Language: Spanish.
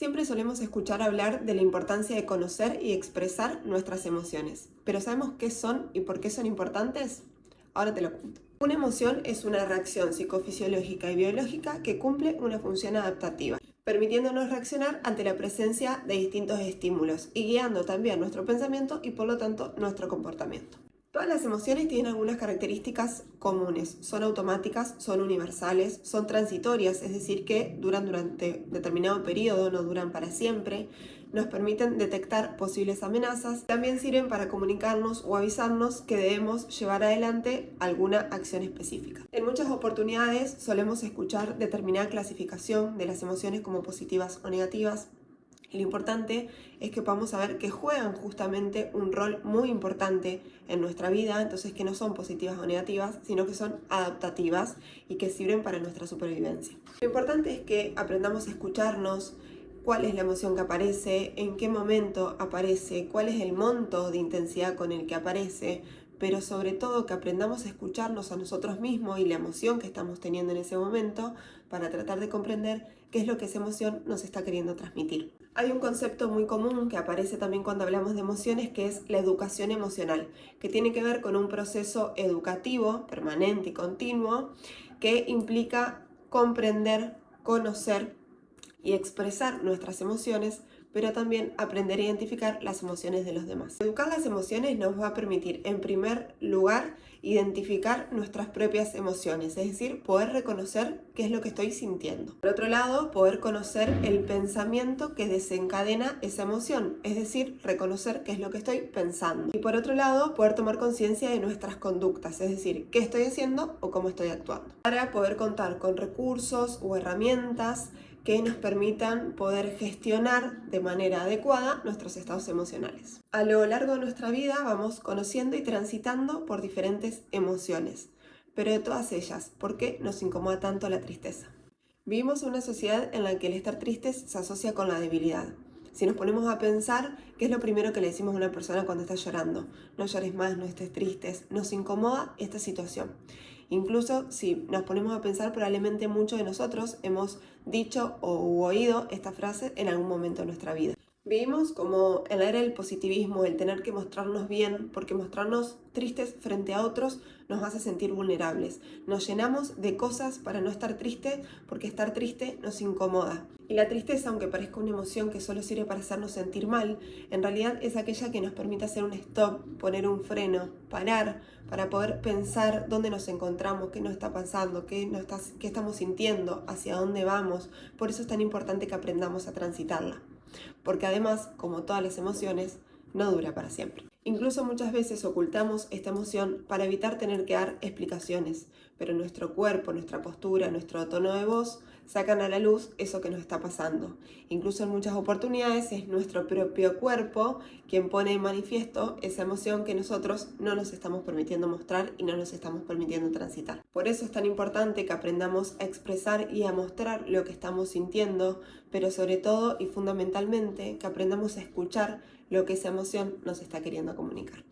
Siempre solemos escuchar hablar de la importancia de conocer y expresar nuestras emociones, pero ¿sabemos qué son y por qué son importantes? Ahora te lo cuento. Una emoción es una reacción psicofisiológica y biológica que cumple una función adaptativa, permitiéndonos reaccionar ante la presencia de distintos estímulos y guiando también nuestro pensamiento y por lo tanto nuestro comportamiento. Todas las emociones tienen algunas características comunes, son automáticas, son universales, son transitorias, es decir, que duran durante determinado periodo, no duran para siempre, nos permiten detectar posibles amenazas, también sirven para comunicarnos o avisarnos que debemos llevar adelante alguna acción específica. En muchas oportunidades solemos escuchar determinada clasificación de las emociones como positivas o negativas. Y lo importante es que podamos saber que juegan justamente un rol muy importante en nuestra vida, entonces que no son positivas o negativas, sino que son adaptativas y que sirven para nuestra supervivencia. Lo importante es que aprendamos a escucharnos, cuál es la emoción que aparece, en qué momento aparece, cuál es el monto de intensidad con el que aparece, pero sobre todo que aprendamos a escucharnos a nosotros mismos y la emoción que estamos teniendo en ese momento para tratar de comprender qué es lo que esa emoción nos está queriendo transmitir. Hay un concepto muy común que aparece también cuando hablamos de emociones, que es la educación emocional, que tiene que ver con un proceso educativo, permanente y continuo, que implica comprender, conocer y expresar nuestras emociones, pero también aprender a identificar las emociones de los demás. Educar las emociones nos va a permitir, en primer lugar, identificar nuestras propias emociones, es decir, poder reconocer qué es lo que estoy sintiendo. Por otro lado, poder conocer el pensamiento que desencadena esa emoción, es decir, reconocer qué es lo que estoy pensando. Y por otro lado, poder tomar conciencia de nuestras conductas, es decir, qué estoy haciendo o cómo estoy actuando. Para poder contar con recursos o herramientas que nos permitan poder gestionar de manera adecuada nuestros estados emocionales. A lo largo de nuestra vida vamos conociendo y transitando por diferentes emociones, pero de todas ellas, ¿por qué nos incomoda tanto la tristeza? Vivimos en una sociedad en la que el estar tristes se asocia con la debilidad. Si nos ponemos a pensar, ¿qué es lo primero que le decimos a una persona cuando está llorando? No llores más, no estés tristes. Nos incomoda esta situación. Incluso si nos ponemos a pensar, probablemente muchos de nosotros hemos dicho o oído esta frase en algún momento de nuestra vida. Vivimos como en la era del positivismo, el tener que mostrarnos bien, porque mostrarnos tristes frente a otros nos hace sentir vulnerables. Nos llenamos de cosas para no estar triste, porque estar triste nos incomoda. Y la tristeza, aunque parezca una emoción que solo sirve para hacernos sentir mal, en realidad es aquella que nos permite hacer un stop, poner un freno, parar, para poder pensar dónde nos encontramos, qué nos está pasando, qué estamos sintiendo, hacia dónde vamos. Por eso es tan importante que aprendamos a transitarla. Porque además, como todas las emociones, no dura para siempre. Incluso muchas veces ocultamos esta emoción para evitar tener que dar explicaciones, pero nuestro cuerpo, nuestra postura, nuestro tono de voz sacan a la luz eso que nos está pasando. Incluso en muchas oportunidades es nuestro propio cuerpo quien pone en manifiesto esa emoción que nosotros no nos estamos permitiendo mostrar y no nos estamos permitiendo transitar. Por eso es tan importante que aprendamos a expresar y a mostrar lo que estamos sintiendo, pero sobre todo y fundamentalmente que aprendamos a escuchar lo que esa emoción nos está queriendo comunicar.